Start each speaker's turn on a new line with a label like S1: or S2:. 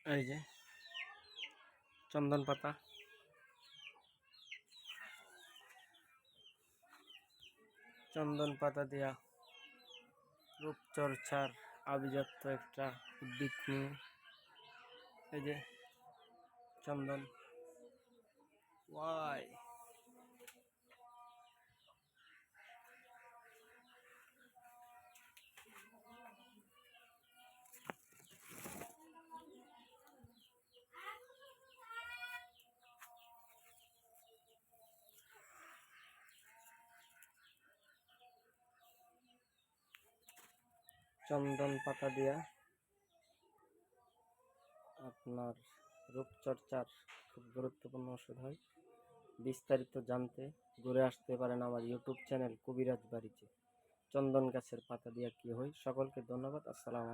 S1: এই যে চন্দন পাতা, চন্দন পাতা দিয়া রূপচর্চার আভিজাত্য একটা উদ্ভিদ নিয়ে এই যে চন্দন। ওয়াই চন্দন পাতা দিয়া আপনার রূপচর্চার খুব গুরুত্বপূর্ণ ওষুধ হয়। বিস্তারিত জানতে ঘুরে আসতে পারেন আমার ইউটিউব চ্যানেল কবিরাজ বাড়িতে। চন্দন গাছের পাতা দিয়া কি হয়। সকলকে ধন্যবাদ। আসসালামু আলাইকুম।